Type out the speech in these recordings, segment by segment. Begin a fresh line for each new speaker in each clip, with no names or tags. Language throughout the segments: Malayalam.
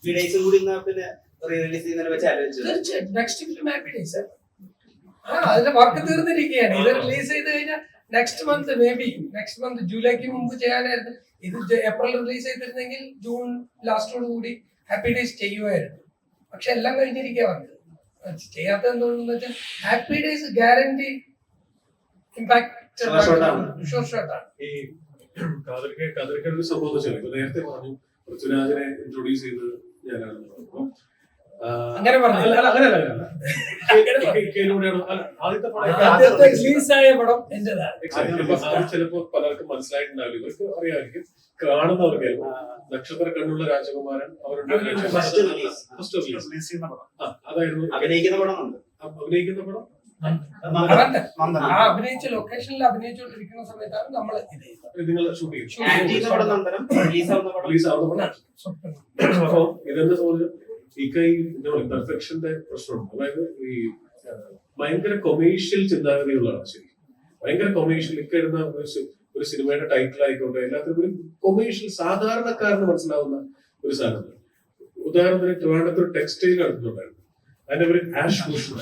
Next film happy days. അതിന്റെ വർക്ക് തീർന്നിരിക്കുകയാണ്. ഇത് റിലീസ് ചെയ്ത് കഴിഞ്ഞാൽ next month, may be next month ജൂലൈക്ക് മുമ്പ് ചെയ്യാനായിരുന്നു. ഇത് ഏപ്രിൽ റിലീസ് ചെയ്തിരുന്നെങ്കിൽ ജൂൺ ലാസ്റ്റോട് കൂടി ഹാപ്പി ഡേയ്സ് ചെയ്യുമായിരുന്നു. പക്ഷെ എല്ലാം കഴിഞ്ഞിരിക്കുക വന്നത്. ചെയ്യാത്ത എന്തുകൊണ്ടെന്ന് വെച്ചാൽ happy days guarantee impact short ഷോട്ടാണ്.
ഈ കാതറിക്കയുടെ സംഭവം നേരത്തെ പറഞ്ഞു പൃഥ്വിരാജിനെ ഇൻട്രൊഡ്യൂസ് ചെയ്തത് ഞാനാണ്.
അങ്ങനെ പറഞ്ഞില്ല.
ചിലപ്പോ പലർക്കും മനസ്സിലായിട്ടുണ്ടാവില്ല, ഇവർക്ക് അറിയാമായിരിക്കും, കാണുന്നവർക്ക് നക്ഷത്ര കണ്ണുള്ള രാജകുമാരൻ അവരുടെ അതായിരുന്നു അഭിനയിക്കുന്ന പടം.
അഭിനയിച്ച ലൊക്കേഷനിൽ അഭിനയിച്ചുകൊണ്ടിരിക്കുന്ന സമയത്താണ് നമ്മൾ
നിങ്ങൾ ഷൂട്ട് ചെയ്യുന്നത്. അപ്പൊ ഇതെന്താ തോന്നുന്നു, ഈ പെർഫെക്ഷന്റെ പ്രശ്നമുണ്ട്. അതായത് ഈ ഭയങ്കര കൊമേഴ്ഷ്യൽ ചിന്താഗതിയുള്ളതാണ്. ശരി, ഭയങ്കര കൊമേഴ്ഷ്യൽ ഇക്കഴുന്ന ഒരു സിനിമയുടെ ടൈറ്റിൽ ആയിക്കോട്ടെ, എല്ലാത്തിനും ഒരു കൊമേഴ്ഷ്യൽ സാധാരണക്കാരന് മനസ്സിലാവുന്ന ഒരു സാധനം. ഉദാഹരണത്തിന് ട്രിവാൻഡ്രത്ത് ഒരു ടെക്സ്റ്റൈൽ നടത്തുന്നുണ്ടായിരുന്നു, അതിന്റെ ഒരു ആഷ് ഭൂഷൺ,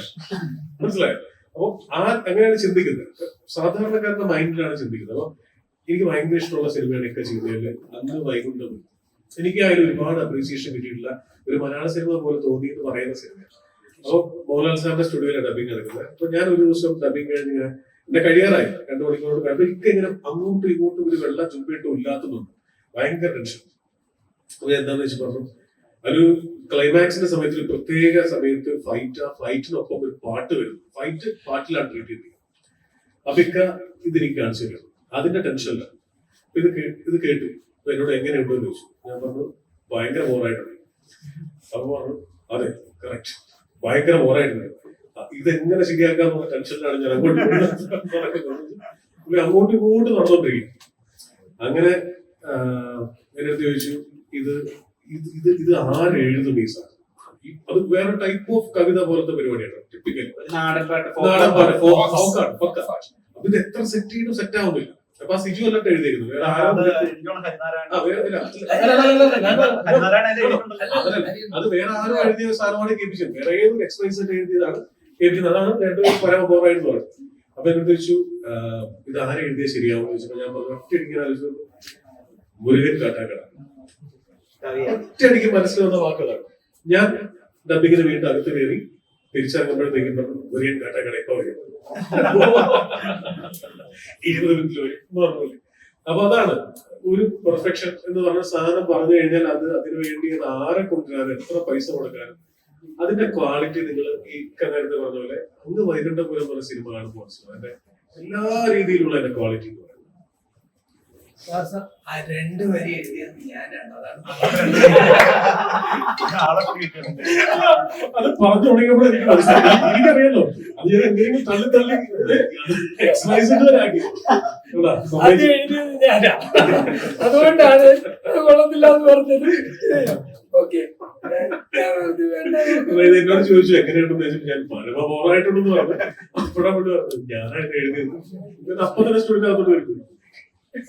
മനസ്സിലായോ? അപ്പൊ അങ്ങനെയാണ് ചിന്തിക്കുന്നത്, സാധാരണക്കാരന്റെ മൈൻഡിലാണ് ചിന്തിക്കുന്നത്. അപ്പൊ എനിക്ക് ഭയങ്കര ഇഷ്ടമുള്ള സിനിമയാണൊക്കെ ചെയ്തതില് അന്ന് വൈകുണ്ഠം. എനിക്ക് അതിൽ ഒരുപാട് അപ്രീസിയേഷൻ കിട്ടിയിട്ടുള്ള ഒരു മലയാള സിനിമ പോലെ തോന്നി എന്ന് പറയുന്ന സിനിമയാണ്. അപ്പൊ മോഹൻലാൽ സാറിന്റെ സ്റ്റുഡിയോയിലാണ് ഡബിങ് നടക്കുന്നത്. അപ്പൊ ഞാൻ ഒരു ദിവസം ഡബിങ് കഴിഞ്ഞ് എന്റെ കഴിയാറായി 2 മണിക്കൂറോട് കഴിയുമ്പോൾ എനിക്ക് ഇങ്ങനെ അങ്ങോട്ടും ഇങ്ങോട്ടും ഒരു വെള്ളം ചുമ്പിട്ടും ഇല്ലാത്തതുണ്ട്, ഭയങ്കര ടെൻഷൻ. അപ്പൊ എന്താന്ന് വെച്ച് പറഞ്ഞു, ഒരു ക്ലൈമാക്സിന്റെ സമയത്ത് ഒരു പ്രത്യേക സമയത്ത് ഫൈറ്റിനൊപ്പം ഒരു പാട്ട് വരും. പാട്ടിലാണ് ട്രീറ്റ് ചെയ്തത്. അപ്പൊ ഇതെനിക്ക് കാണിച്ചു തരും, അതിന്റെ ടെൻഷനിലാണ്. ഇത് കേട്ടു. അപ്പൊ എന്നോട് എങ്ങനെയുണ്ടോ എന്ന് ചോദിച്ചു. ഞാൻ പറഞ്ഞു ഭയങ്കര ബോറായിട്ടുണ്ട്. അപ്പൊ പറഞ്ഞു അതെ കറക്റ്റ്, ഭയങ്കര ബോറായിട്ടുണ്ട്, ഇതെങ്ങനെ ശരിയാക്കാന്നുള്ള ടെൻഷനിലാണ് ഞാൻ അങ്ങോട്ടും ഇങ്ങോട്ട് നടന്നുകൊണ്ടിരിക്കും. അങ്ങനെ എന്റെ അടുത്ത് ചോദിച്ചു, ഇത് ആരെഴുതും ഈ സാധനം? അത് വേറെ ടൈപ്പ് ഓഫ് കവിത പോലത്തെ പരിപാടിയാണ്. ടിപ്പിക്കലി നാടൻ പാട്ട്. അതിന് എത്ര സെറ്റ് ചെയ്തും സെറ്റ് ആവുന്നില്ല. അപ്പൊ ആ സിജു അല്ലട്ട് എഴുതിയിരുന്നു, വേറെ അത് വേറെ ആരും എഴുതിയ സാധനമാണ് കേൾപ്പിച്ചത്. വേറെ ഏതൊരു എക്സ്പെൻസ് എഴുതിയതാണ് കേൾപ്പിക്കുന്നത്. അതാണ് രണ്ടുപേരും പരമ ബോറായിട്ട് പറയുന്നത്. അപ്പൊ എന്നോട് ചോദിച്ചു ഇത് ആരെ എഴുതിയാൽ ശരിയാവും ചോദിച്ചപ്പോ ഞാൻ പറഞ്ഞു ഒറ്റയടിക്കാൻ ആലോചിച്ചു, മുരുകൻ കാട്ടാക്കട. ഒറ്റയടിക്ക് മനസ്സിൽ വന്ന വാക്കുകളാണ്. ഞാൻ ഡബിങ്ങിന് വീണ്ടും അകത്ത് കയറി തിരിച്ചിറങ്ങുമ്പോഴത്തേക്കും പറഞ്ഞു മുരുകൻ കാട്ടാക്കട ഇപ്പൊ വരും, 20 മിനിറ്റിൽ വരും നോർമലി. അപ്പൊ അതാണ് ഒരു പെർഫെക്ഷൻ എന്ന് പറഞ്ഞ സാധനം പറഞ്ഞു കഴിഞ്ഞാൽ അതിനു വേണ്ടി ആരെ കൊണ്ടുവരാനും എത്ര പൈസ കൊടുക്കാനും അതിന്റെ ക്വാളിറ്റി നിങ്ങൾ ഈ നേരത്തെ പറഞ്ഞ പോലെ അങ്ങ് വൈകുണ്ഠപുരം പറഞ്ഞ സിനിമ കാണുമ്പോൾ മനസ്സിലാവും അതിന്റെ എല്ലാ രീതിയിലുള്ള അതിന്റെ ക്വാളിറ്റി.
ആ 2 വരി എഴുതിയത് ഞാനാണ്.
അത് പറഞ്ഞു തുടങ്ങിയപ്പോൾ എനിക്കറിയാലോ, അത് ഞാൻ എന്തെങ്കിലും തള്ളി എക്സസൈസുകളാക്കി
എഴുതിയത് ഞാനാ. അതുകൊണ്ടാണ് കൊള്ളത്തില്ല എന്ന് പറഞ്ഞത്. ഓക്കെ,
എന്നോട് ചോദിച്ചു എങ്ങനെയുണ്ടെന്ന് ചോദിച്ചു. ഞാൻ പരമ ബോറായിട്ടുണ്ടെന്ന് പറഞ്ഞു. അപ്പോഴാണ് ഞാനായിട്ട് എഴുതിയത്. അപ്പൊ തന്നെ സ്റ്റുഡിയോ അകത്തോട്ട് വരും.